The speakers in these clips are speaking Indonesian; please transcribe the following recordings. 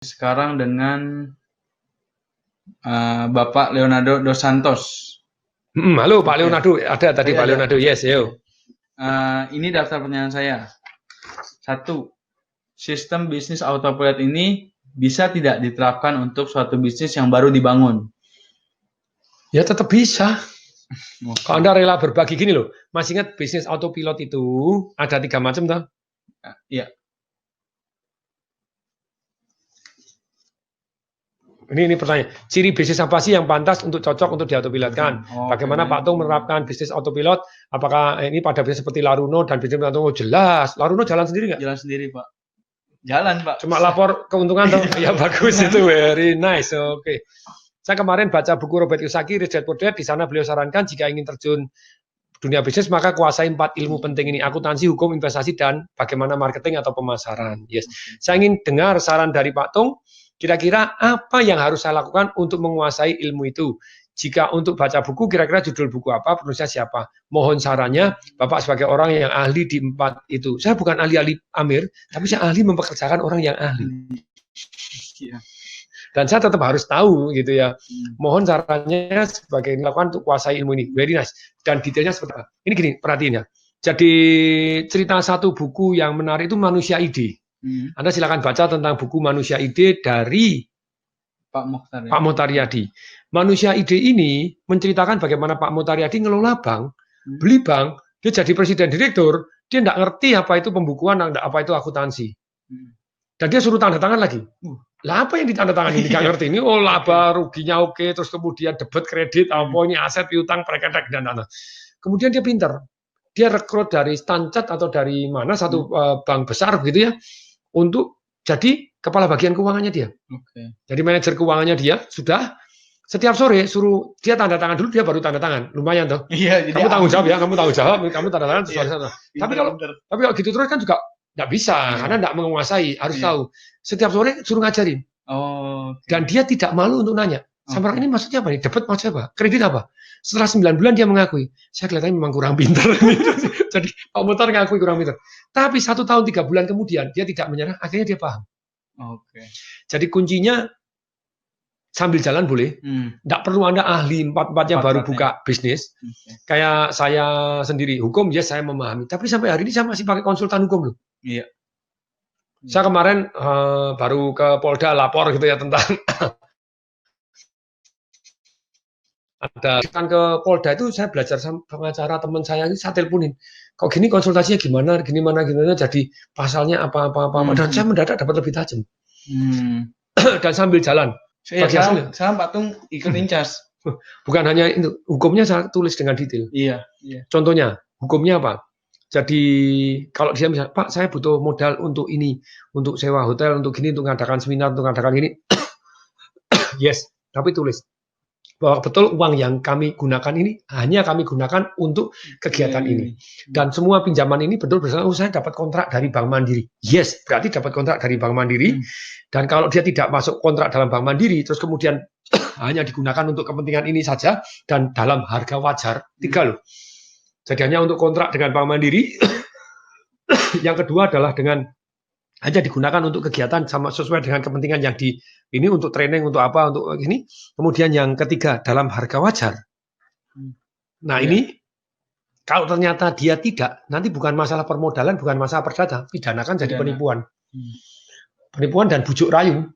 Sekarang dengan Bapak Leonardo dos Santos. Halo Pak Leonardo, ada tadi Pak Leonardo, yes, yo. Ini daftar pertanyaan saya. 1. Sistem bisnis autopilot ini bisa tidak diterapkan untuk suatu bisnis yang baru dibangun? Ya tetap bisa. Kalau Anda rela berbagi gini loh, masih ingat bisnis autopilot itu ada 3 macam toh? Iya. Ini pertanyaan. Ciri bisnis apa sih yang pantas untuk cocok untuk diautopilotkan? Bagaimana Pak Tung menerapkan bisnis autopilot? Apakah ini pada bisnis seperti Laruno dan bisnis Pak Tung? Jelas. Laruno jalan sendiri nggak? Jalan sendiri, Pak. Jalan, Pak. Cuma lapor keuntungan toh? Ya bagus itu, very nice. Oke. Saya kemarin baca buku Robert Kiyosaki, Rich Dad Poor Dad. Di sana beliau sarankan jika ingin terjun dunia bisnis maka kuasai 4 ilmu penting ini: akuntansi, hukum, investasi, dan bagaimana marketing atau pemasaran. Yes. Saya ingin dengar saran dari Pak Tung. Kira-kira apa yang harus saya lakukan untuk menguasai ilmu itu? Jika untuk baca buku, kira-kira judul buku apa, penulisnya siapa? Mohon sarannya, Bapak sebagai orang yang ahli di 4 itu. Saya bukan ahli-ahli Amir, tapi saya ahli mempekerjakan orang yang ahli. Dan saya tetap harus tahu gitu ya. Mohon sarannya sebagai yang dilakukan untuk kuasai ilmu ini. Very nice. Dan detailnya seperti apa? Ini gini, perhatiin ya. Jadi cerita satu buku yang menarik itu Manusia Ide. Anda silakan baca tentang buku Manusia Ide dari Pak Mohtariadi. Manusia Ide ini menceritakan bagaimana Pak Mohtariadi ngelola bank, beli bank, dia jadi presiden direktur, dia nggak ngerti apa itu pembukuan, apa itu akuntansi. Dan dia suruh tanda tangan lagi. Lah apa yang ditandatangani ini nggak ngerti. Ini laba ruginya oke, terus kemudian debit kredit, apa ini aset piutang, prekedek dan lain-lain. Kemudian dia pinter. Dia rekrut dari Stanchart atau dari mana satu bank besar gitu ya, untuk jadi kepala bagian keuangannya dia. Jadi manajer keuangannya dia sudah setiap sore suruh dia tanda tangan dulu, dia baru tanda tangan. Lumayan toh. Iya, kamu tanggung jawab ya, kamu tanggung jawab, kamu tanda tangan sesuai sana. Tapi kalau gitu terus kan juga nggak bisa, karena nggak menguasai, harus tahu. Setiap sore suruh ngajarin. Dan dia tidak malu untuk nanya. Sama orang ini maksudnya apa nih? Dapat maksudnya apa? Kredit apa? Setelah 9 bulan dia mengakui, saya kelihatannya memang kurang pintar. Jadi Pak Motor ngakui kurang pintar. Tapi 1 tahun 3 bulan kemudian dia tidak menyerah, akhirnya dia paham. Jadi kuncinya sambil jalan boleh. Nggak perlu Anda ahli 4-4-nya baru buka bisnis. Kayak saya sendiri, hukum ya saya memahami. Tapi sampai hari ini saya masih pakai konsultan hukum loh. Iya. Saya kemarin baru ke Polda lapor gitu ya tentang ada kan ke Polda itu saya belajar sama pengacara teman saya ini, saya teleponin. Kok gini konsultasinya gimana, gimana jadi pasalnya apa. Dan saya mendadak dapat lebih tajam. Dan sambil jalan. Sekarang Pak Tung ikut incas. Bukan hanya itu, hukumnya saya tulis dengan detail. Iya. Contohnya, hukumnya apa? Jadi kalau dia misalnya, Pak saya butuh modal untuk ini, untuk sewa hotel, untuk gini, untuk mengadakan seminar, untuk mengadakan ini. Yes, tapi tulis bahwa betul uang yang kami gunakan ini hanya kami gunakan untuk kegiatan ini. Dan semua pinjaman ini betul bersama saya dapat kontrak dari Bank Mandiri. Yes, berarti dapat kontrak dari Bank Mandiri. Dan kalau dia tidak masuk kontrak dalam Bank Mandiri, terus kemudian hanya digunakan untuk kepentingan ini saja dan dalam harga wajar, 3 loh. Jadi hanya untuk kontrak dengan Bank Mandiri. Yang kedua adalah dengan hanya digunakan untuk kegiatan sama sesuai dengan kepentingan yang di ini, untuk training, untuk apa, untuk ini. Kemudian yang ketiga dalam harga wajar. Nah ini kalau ternyata dia tidak, nanti bukan masalah permodalan, bukan masalah perdata, pidanakan jadi penipuan. Penipuan dan bujuk rayu.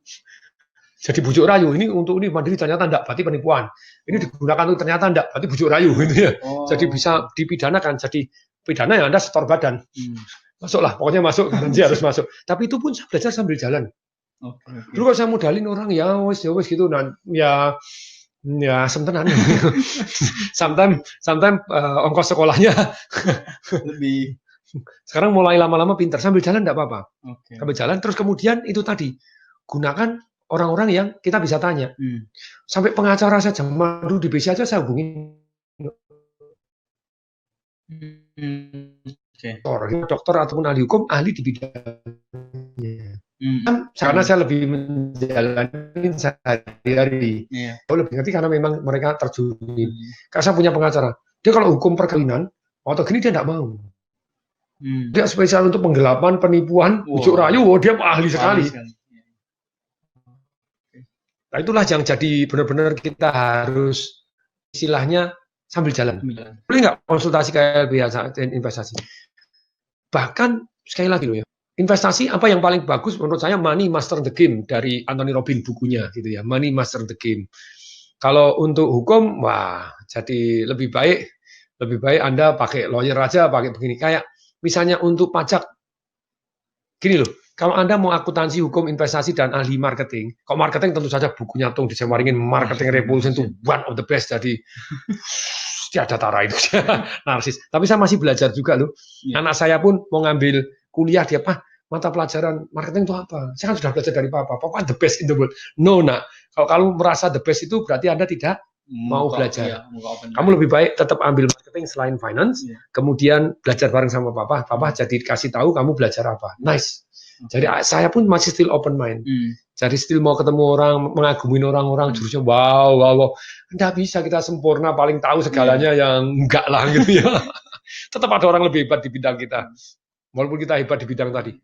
Jadi bujuk rayu ini untuk ini Mandiri ternyata enggak, berarti penipuan. Ini digunakan untuk ternyata enggak, berarti bujuk rayu gitu ya. Jadi bisa dipidanakan. Jadi pidana ya Anda setor badan. Masuklah, pokoknya masuk, nanti harus masuk. Tapi itu pun saya belajar sambil jalan. Dulu kalau saya modalin orang ya wes gitu, dan ya sebentar sometimes ongkos sekolahnya lebih. Sekarang mulai lama-lama pintar, sambil jalan enggak apa-apa. Sambil jalan, terus kemudian itu tadi gunakan orang-orang yang kita bisa tanya. Sampai pengacara saya zaman dulu di BC aja saya hubungin. Dokter ataupun ahli hukum, ahli di bidangnya. Karena saya lebih menjalani sehari-hari. Saya lebih ngerti karena memang mereka terjun. Karena saya punya pengacara. Dia kalau hukum perkawinan atau gini dia tidak mau. Dia spesial untuk penggelapan, penipuan, bujuk rayu, dia ahli sekali. Nah, itulah yang jadi benar-benar kita harus istilahnya sambil jalan. Boleh nggak konsultasi ke LBH saat investasi? Bahkan sekali lagi loh ya, investasi apa yang paling bagus menurut saya Money Master the Game dari Anthony Robbins bukunya gitu ya, Money Master the Game. Kalau untuk hukum, wah jadi lebih baik Anda pakai lawyer aja, pakai begini. Kayak misalnya untuk pajak, gini loh, kalau Anda mau akuntansi, hukum, investasi, dan ahli marketing, kalau marketing tentu saja bukunya Tung Desawaringin, Marketing Revolution itu one of the best, jadi tiada tara itu, narsis. Tapi saya masih belajar juga loh. Anak saya pun mau ngambil kuliah, dia, Pak, mata pelajaran marketing itu apa? Saya kan sudah belajar dari Papa the best in the world. No, nak. Kalau kamu merasa the best itu berarti Anda tidak mau belajar. Kamu lebih baik tetap ambil marketing selain finance, kemudian belajar bareng sama Papa. Papa jadi kasih tahu kamu belajar apa. Nice. Jadi saya pun masih still open mind. Jadi still mau ketemu orang, mengagumin orang-orang, jurusnya wow. Nggak bisa kita sempurna, paling tahu segalanya yang enggak lah gitu ya. Tetap ada orang lebih hebat di bidang kita. Walaupun kita hebat di bidang tadi,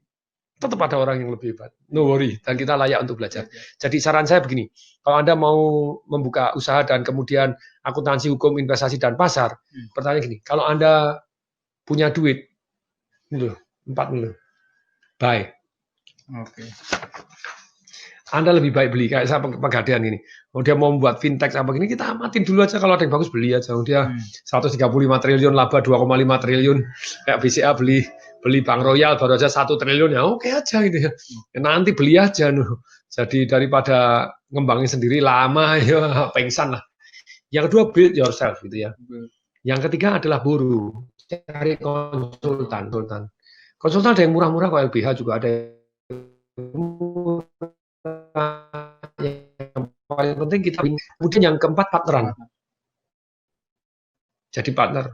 tetap ada orang yang lebih hebat. No worry, dan kita layak untuk belajar. Jadi saran saya begini, kalau Anda mau membuka usaha dan kemudian akuntansi, hukum, investasi, dan pasar, pertanyaan gini, kalau Anda punya duit, ini loh, 4 miliar, buy. Oke. Anda lebih baik beli, kayak saya Pegadaian ini. Kalau dia mau membuat fintech apa gini, kita amatin dulu aja, kalau ada yang bagus beli aja. Dia 135 triliun, laba 2,5 triliun, kayak BCA beli Bank Royal baru aja 1 triliun, ya oke aja gitu ya. Nanti beli aja. Jadi daripada ngembangin sendiri lama, ya pengsan lah. Yang kedua, build yourself gitu ya. Yang ketiga adalah buru, cari konsultan. Konsultan ada yang murah-murah, kok LBH juga ada yang paling penting kita. Kemudian yang keempat, partneran. Jadi partner.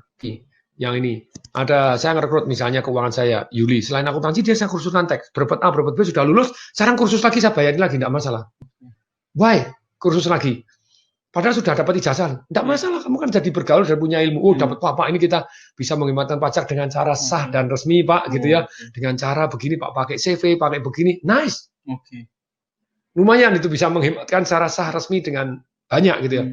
Yang ini ada, saya ngerekrut misalnya keuangan saya Yuli, selain akuntansi dia saya kursus teks, berobat A berobat B sudah lulus, sekarang kursus lagi saya bayarin lagi, tidak masalah. Why kursus lagi? Padahal sudah dapat ijazah, tidak masalah, kamu kan jadi bergaul dan punya ilmu. Dapat Pak, ini kita bisa menghematkan pajak dengan cara sah dan resmi Pak, gitu ya, dengan cara begini Pak, pakai CV, pakai begini, nice. Lumayan itu bisa menghematkan secara sah resmi dengan banyak gitu ya.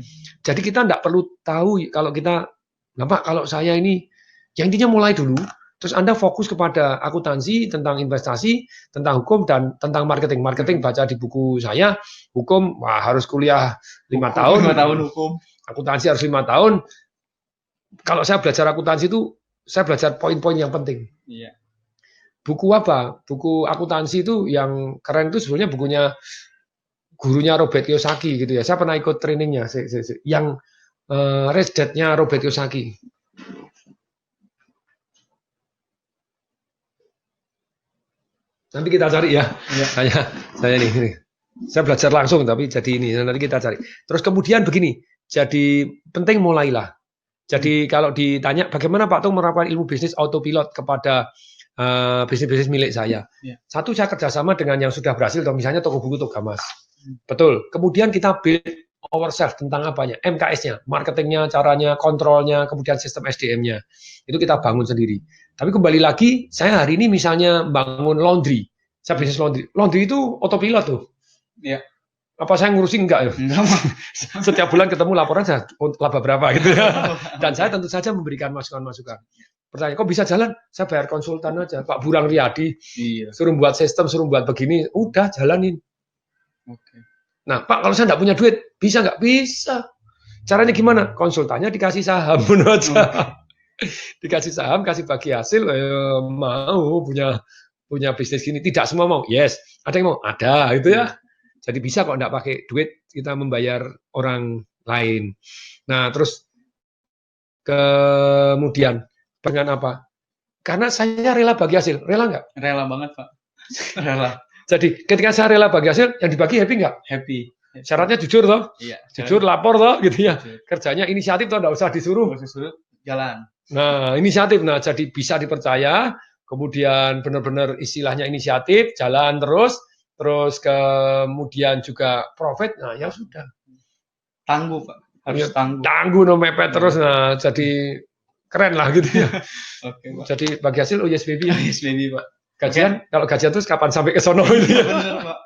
Jadi kita tidak perlu tahu kalau kita, nah Pak, kalau saya ini, yang intinya mulai dulu, terus Anda fokus kepada akuntansi, tentang investasi, tentang hukum, dan tentang marketing. Marketing baca di buku saya, hukum wah, harus kuliah 5 tahun. 5 tahun hukum. Akuntansi harus 5 tahun. Kalau saya belajar akuntansi itu, saya belajar poin-poin yang penting. Iya. Buku apa? Buku akuntansi itu yang keren itu sebenarnya bukunya gurunya Robert Kiyosaki gitu ya. Saya pernah ikut trainingnya, yang Rich Dad-nya Robert Kiyosaki. Nanti kita cari ya. Saya nih. Saya belajar langsung tapi jadi ini nanti kita cari. Terus kemudian begini. Jadi penting mulailah. Jadi kalau ditanya bagaimana Pak Tung menerapkan ilmu bisnis autopilot kepada bisnis-bisnis milik saya. Satu, saya kerjasama dengan yang sudah berhasil, atau misalnya toko buku Togamas. Betul. Kemudian kita build ourselves tentang apanya, MKS-nya, marketingnya, caranya, kontrolnya, kemudian sistem SDM-nya. Itu kita bangun sendiri. Tapi kembali lagi, saya hari ini misalnya bangun laundry. Saya bisnis laundry. Laundry itu autopilot tuh. Iya. Apa saya ngurusin enggak ya? Setiap bulan ketemu laporan saya laba berapa gitu ya. Dan saya tentu saja memberikan masukan-masukan. Pertanyaan, kok bisa jalan? Saya bayar konsultan aja. Pak Burang Riyadi, suruh buat sistem, suruh buat begini, udah jalanin. Nah, Pak, kalau saya nggak punya duit, bisa nggak? Bisa. Caranya gimana? Konsultannya dikasih saham, benar aja. Dikasih saham, kasih bagi hasil, mau punya bisnis gini. Tidak semua mau. Yes. Ada yang mau? Ada, itu ya. Jadi bisa kok nggak pakai duit kita membayar orang lain. Nah, terus kemudian dengan apa? Karena saya rela bagi hasil. Rela nggak? Rela banget, Pak. Rela. Jadi ketika saya rela bagi hasil, yang dibagi happy nggak? Happy. Syaratnya jujur toh? Iya. Jujur, lapor toh, gitu ya. Kerjanya inisiatif toh, nggak usah disuruh. Jalan. Nah, inisiatif. Nah, jadi bisa dipercaya. Kemudian benar-benar istilahnya inisiatif, jalan terus kemudian juga profit. Nah, ya sudah. Tangguh, Pak. Harus tangguh. Tangguh, no mepet terus. Nah, jadi keren lah gitu ya. Oke, Pak. Jadi bagi hasil, yes baby. Yes baby, Pak. Gajian, kalau gajian terus kapan sampai ke sono itu ya? Bener, Pak.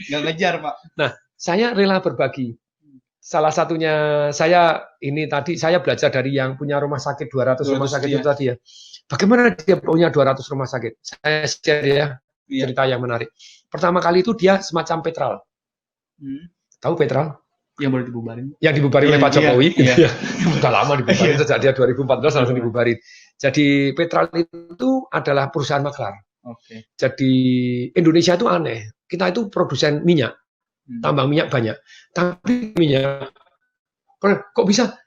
Nggak ngejar, Pak. Nah, saya rela berbagi. Salah satunya saya ini tadi saya belajar dari yang punya rumah sakit 200 rumah sakit itu tadi ya. Bagaimana dia punya 200 rumah sakit? Saya share ya cerita yang menarik. Pertama kali itu dia semacam Petral. Tahu Petral? Yang baru dibubarin. Yang dibubarin oleh Pak Jokowi. Iya. Sudah lama dibubarin, sejak dia 2014 langsung dibubarin. Jadi Petral itu adalah perusahaan maklar. Oke. Jadi Indonesia itu aneh. Kita itu produsen minyak, tambang minyak banyak. Tapi minyak, kok bisa?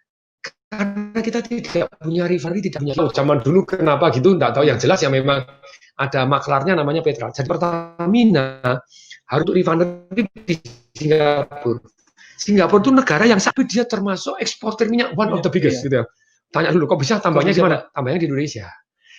Karena kita tidak punya refinery, tidak punya. Zaman dulu kenapa gitu? Tidak tahu. Yang jelas ya memang ada maklarnya namanya Petral. Jadi Pertamina harus untuk refinery di Singapura. Singapura itu negara yang tapi dia termasuk eksportir minyak one of the biggest gitu ya. Tanya dulu, kok bisa tambangnya di mana? Tambangnya di Indonesia.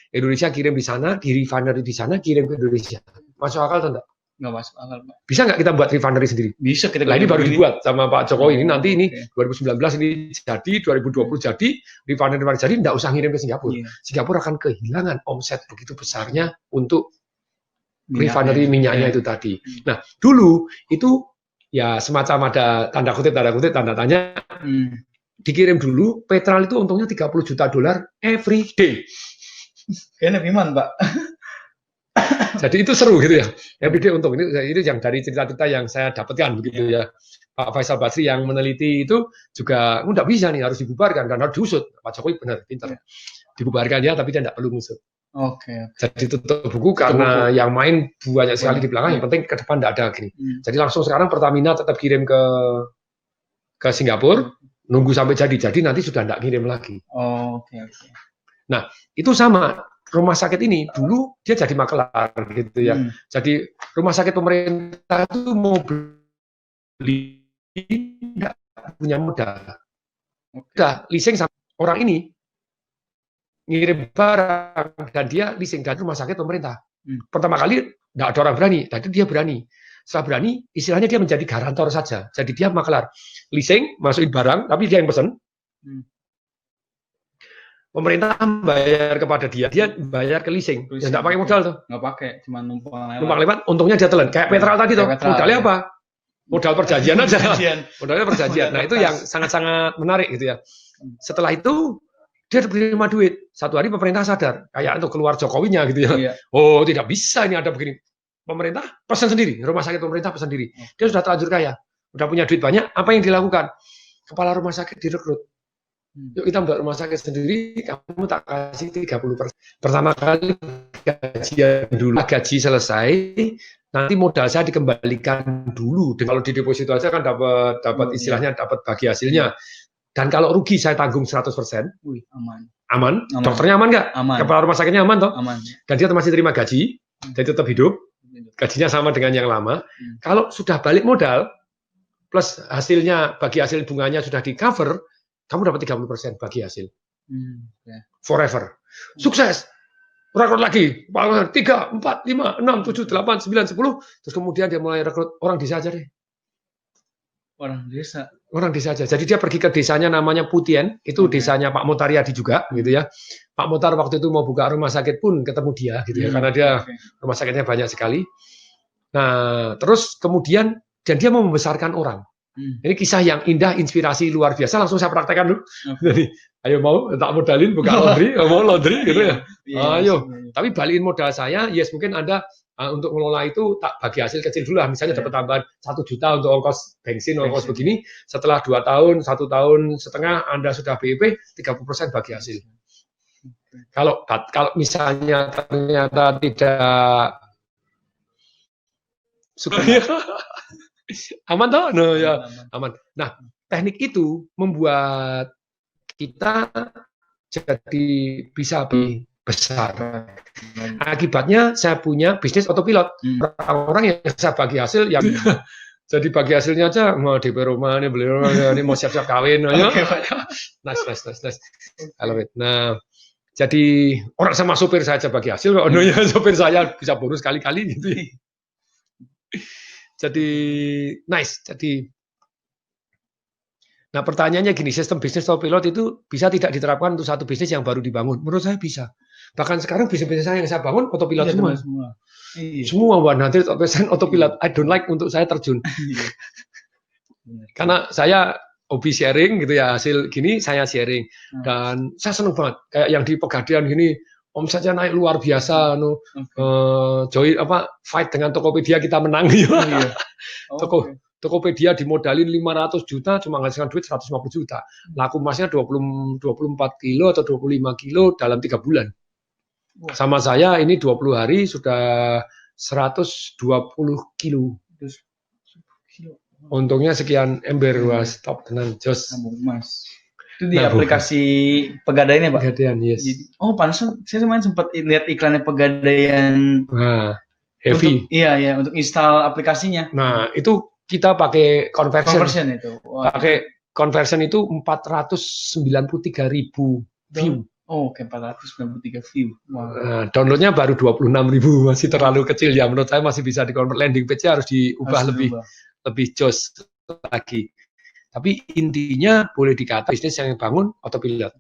Indonesia kirim di sana, di refinery di sana, kirim ke Indonesia. Masuk akal atau enggak? Nggak masuk akal, Pak. Bisa nggak kita buat refinery sendiri? Bisa kita. Nah, ini baru dibuat sama Pak Jokowi. Ini nanti ini 2019 ini jadi, 2020 jadi, refinery jadi, nggak usah ngirim ke Singapura. Singapura akan kehilangan omset begitu besarnya untuk refinery minyaknya itu tadi. Nah, dulu itu ya semacam ada tanda kutip, tanda tanya. Dikirim dulu, Petral itu untungnya 30 juta dolar every day. Kayaknya lebih Pak. Jadi itu seru gitu ya. Everyday untung. Ini yang dari cerita-cerita yang saya dapatkan begitu ya. Pak Faisal Basri yang meneliti itu juga nggak bisa nih, harus dibubarkan dan harus diusut. Pak Jokowi benar pintar. Dibubarkan ya, tapi dia tidak perlu ngusut. Oke. Jadi tutup buku karena yang main banyak sekali di belakang. Yang penting ke depan tidak ada gini. Jadi langsung sekarang Pertamina tetap kirim ke Singapura, nunggu sampai jadi nanti sudah tidak kirim lagi. Oke. Nah itu sama. Rumah sakit ini dulu dia jadi maklar gitu ya. Jadi rumah sakit pemerintah itu mau beli tidak punya modal. Udah leasing sama orang ini ngirim barang dan dia leasing dari rumah sakit pemerintah. Pertama kali tidak ada orang berani, tadi dia berani. Setelah berani, istilahnya dia menjadi garantor saja. Jadi dia maklar, leasing, masukin barang, tapi dia yang pesen. Pemerintah bayar kepada dia bayar ke leasing. Ya nggak pakai modal tuh. Nggak pakai, cuma numpang lewat. Untungnya dia telan. Kayak Petral tadi tuh. Modalnya apa? Modal perjanjian aja. Modalnya perjanjian. Nah itu yang sangat-sangat menarik gitu ya. Setelah itu dia terima duit. Satu hari pemerintah sadar, kayak untuk keluar Jokowinya gitu ya. Oh tidak bisa ini ada begini. Pemerintah pesan sendiri. Rumah sakit pemerintah pesan sendiri. Dia sudah terlanjur kaya. Udah punya duit banyak. Apa yang dilakukan? Kepala rumah sakit direkrut. Yuk kita buat rumah sakit sendiri, kamu tak kasih 30%. Pertama kali gajian dulu, gaji selesai, nanti modal saya dikembalikan dulu. Dan kalau di deposito aja kan dapat istilahnya dapat bagi hasilnya. Dan kalau rugi saya tanggung 100%. Aman. Dokternya aman nggak? Aman. Kepala rumah sakitnya aman toh? Aman. Dan dia masih terima gaji, dia tetap hidup. Gajinya sama dengan yang lama. Kalau sudah balik modal, plus hasilnya, bagi hasil bunganya sudah di cover, kamu dapat 30% bagi hasil. Forever. Sukses. Rekrut lagi. 3, 4, 5, 6, 7, 8, 9, 10. Terus kemudian dia mulai rekrut orang desa aja deh. Orang desa aja. Jadi dia pergi ke desanya namanya Putien. Itu desanya Pak Motariadi juga gitu ya. Pak Motar waktu itu mau buka rumah sakit pun ketemu dia gitu ya. Karena dia rumah sakitnya banyak sekali. Nah, terus kemudian dan dia mau membesarkan orang. Ini kisah yang indah, inspirasi luar biasa. Langsung saya praktekkan dulu. Jadi, ayo mau tak modalin buka laundry, mau laundry gitu ya. Ayo. Tapi balikin modal saya, yes mungkin Anda untuk mengelola itu tak bagi hasil kecil dulu lah. Misalnya dapat tambahan 1 juta untuk ongkos bensin, ongkos begini. Setelah 2 tahun, 1 tahun setengah Anda sudah BEP, 30% bagi hasil. Kalau misalnya ternyata tidak suka aman toh? No, ya, aman. Nah, teknik itu membuat kita jadi bisa lebih besar. Akibatnya saya punya bisnis autopilot. Orang-orang yang saya bagi hasil yang jadi bagi hasilnya aja mau DP rumah ini, beli rumah ini mau siap-siap kawin. Nice. I love it. Nah, jadi orang sama sopir saya aja bagi hasil. Oh no ya, sopir saya bisa bonus kali-kali gitu. Jadi nice. Nah pertanyaannya gini, sistem bisnis autopilot itu bisa tidak diterapkan untuk satu bisnis yang baru dibangun? Menurut saya bisa. Bahkan sekarang bisnis saya yang saya bangun autopilot semua. Semua 100% autopilot. I don't like untuk saya terjun. Karena saya hobi sharing gitu ya, hasil gini saya sharing. Dan saya seneng banget kayak yang di Pegadaian gini omsetnya naik luar biasa join fight dengan Tokopedia kita menang gitu. Iya. Tokopedia dimodalin 500 juta cuma menghasilkan duit 150 juta. Laku emasnya 24 kilo atau 25 kilo dalam 3 bulan. Sama saya ini 20 hari sudah 120 kilo. Untungnya sekian ember, was top tenan jos. Mas. Itu di aplikasi Pegadaian ya, Pak? Pegadaian, yes. Oh, pantesan saya kemarin sempat lihat iklannya Pegadaian. Nah, heavy. Iya, untuk install aplikasinya. Nah, itu kita pakai conversion itu. Pakai conversion itu 493.000 view. Oh, oke, 493 view. Wow. Nah, downloadnya baru 26.000, masih terlalu kecil ya. Menurut saya masih bisa di-convert. Landing page-nya harus diubah lebih jos lagi. Tapi intinya boleh dikata bisnis yang bangun autopilot.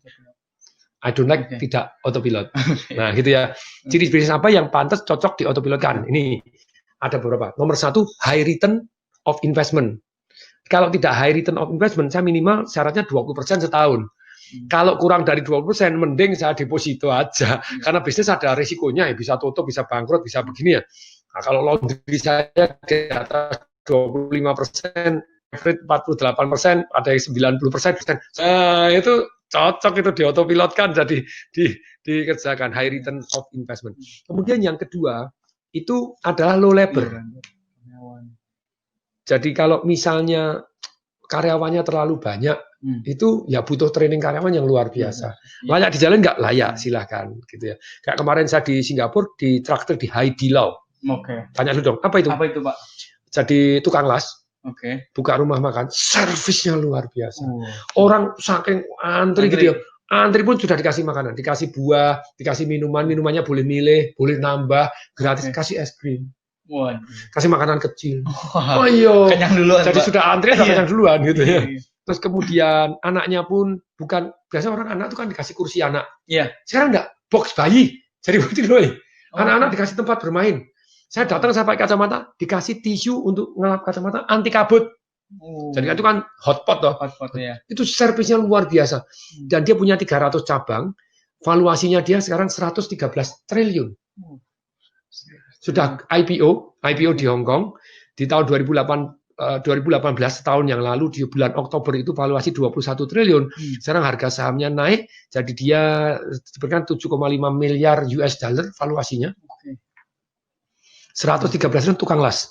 I don't like tidak autopilot. Nah, gitu ya. Ciri bisnis apa yang pantas cocok di autopilotkan? Ini ada beberapa. Nomor 1, high return of investment. Kalau tidak high return of investment, saya minimal syaratnya 20% setahun. Kalau kurang dari 20%, mending saya deposito aja. Karena bisnis ada risikonya, ya bisa tutup, bisa bangkrut, bisa begini ya. Nah, kalau laundry saya di atas 25%, average 48%, ada yang 90%. Nah, itu cocok itu di autopilotkan, jadi dikerjakan high return of investment. Kemudian yang kedua, itu adalah low labor. Jadi kalau misalnya karyawannya terlalu banyak, itu ya butuh training karyawan yang luar biasa. Layak di jalan nggak? Layak, silahkan. Gitu ya. Kayak kemarin saya di Singapura, di traktir di Haidilao. Tanya dulu dong, apa itu? Apa itu, Pak? Jadi tukang las. Buka rumah makan, servisnya luar biasa. Orang saking antri gitu ya, antri pun sudah dikasih makanan, dikasih buah, dikasih minuman, minumannya boleh milih, boleh nambah, gratis, kasih es krim, kasih makanan kecil. Oh iya, kenyang duluan. Jadi Pak, sudah antri sudah kenyang duluan gitu ya. Terus kemudian anaknya pun bukan biasa orang anak itu kan dikasih kursi anak. Sekarang enggak, box bayi. Jadi begitu loh. Anak-anak dikasih tempat bermain. Saya datang sampai kacamata, dikasih tisu untuk ngelap kacamata anti kabut. Jadi itu kan hotpot toh. Itu servisnya luar biasa. Dan dia punya 300 cabang, valuasinya dia sekarang 113 triliun. Sudah IPO di Hong Kong di tahun 2018 tahun yang lalu di bulan Oktober itu valuasi 21 triliun. Sekarang harga sahamnya naik, jadi dia diberikan 7,5 miliar US dollar valuasinya. 113 triliun tukang las.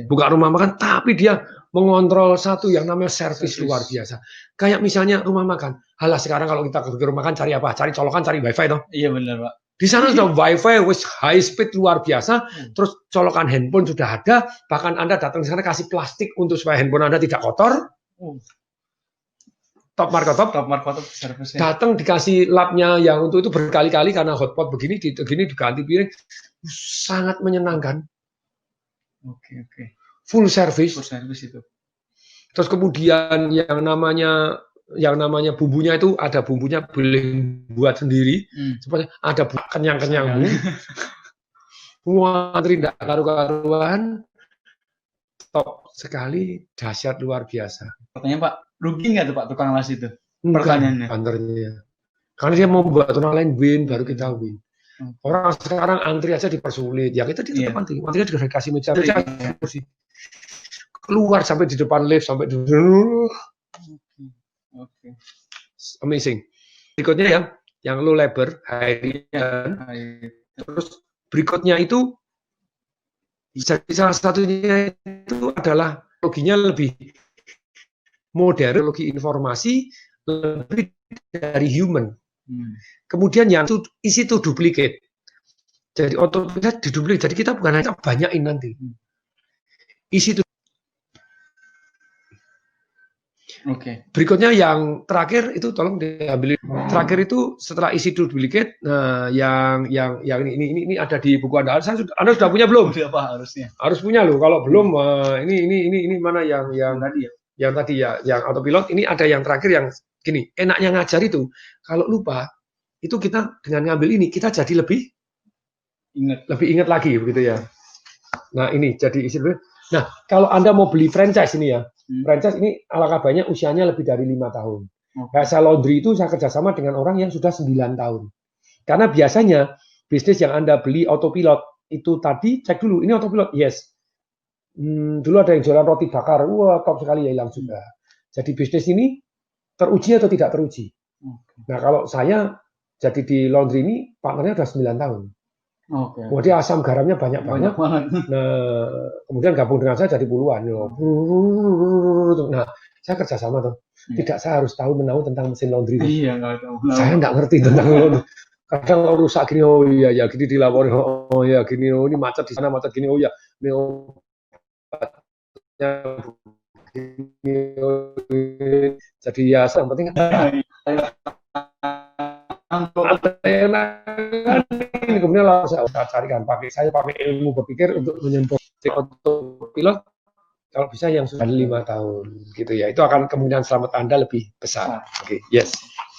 Buka rumah makan, tapi dia mengontrol satu yang namanya servis luar biasa. Kayak misalnya rumah makan. Halah sekarang kalau kita ke rumah makan cari apa? Cari colokan, cari wifi toh. Iya benar, Pak. Di sana sudah wifi with high speed luar biasa. Terus colokan handphone sudah ada. Bahkan Anda datang di sana kasih plastik untuk supaya handphone Anda tidak kotor. Top markotop servisnya. Datang dikasih lapnya yang untuk itu berkali-kali karena hotpot begini diganti piring. Sangat menyenangkan. Full service itu. Terus kemudian yang namanya bumbunya itu ada bumbunya boleh buat sendiri. Seperti ada kenyang-kenyang. Antri tidak karu-karuan. Top sekali, dahsyat luar biasa. Pertanyaan Pak, rugi nggak tuh Pak tukang las itu? Pertanyaannya. Kantornya. Karena dia mau buat orang lain win, baru kita win. Orang sekarang antri aja dipersulit. Ya kita tetap antri. Antri juga dikasih meja kursi. Keluar sampai di depan lift sampai di amazing. Berikutnya yang low labor, high return. Terus berikutnya itu salah satunya itu adalah teknologinya lebih modern, teknologi informasi lebih dari human. Kemudian yang isi itu duplicate. Jadi otomatis diduplikat. Jadi kita bukan hanya banyakin nanti. Isi itu. Berikutnya yang terakhir itu tolong diambil. Terakhir itu setelah isi duplicate, nah yang ini ada di buku Anda. Anda sudah punya belum? Sudah Pak harusnya. Harus punya loh. Kalau belum ini mana yang tadi ya? Yang tadi ya, yang autopilot. Ini ada yang terakhir yang gini. Enaknya ngajar itu kalau lupa itu kita dengan ngambil ini kita jadi lebih ingat lagi begitu ya. Nah ini jadi isi. Nah kalau Anda mau beli franchise ini ya. franchise ini alangkah banyak usianya lebih dari 5 tahun. Kayak saya laundry itu saya kerjasama dengan orang yang sudah 9 tahun. Karena biasanya bisnis yang Anda beli autopilot itu tadi cek dulu ini autopilot, yes. Dulu ada yang jualan roti bakar, wah top sekali ya, hilang juga. Jadi bisnis ini teruji atau tidak teruji. Nah kalau saya jadi di laundry ini partnernya udah 9 tahun. Kemudian asam garamnya banyak banget. Nah kemudian gabung dengan saya jadi puluhan. Nah saya kerjasama tuh. Tidak saya harus tahu menahu tentang mesin laundry. Iya, nggak tahu. Saya nggak ngerti tentang laundry. Kadang kalau rusak gini, oh iya ya gini dilaporin, oh ya gini, oh ini macet di sana macet gini, oh ya ini jadi ya yang penting ini kemudian langsung saya carikan saya pakai ilmu berpikir untuk menyembuh autopilot kalau bisa yang sudah 5 tahun gitu ya, itu akan kemungkinan selamat Anda lebih besar. Oke, yes.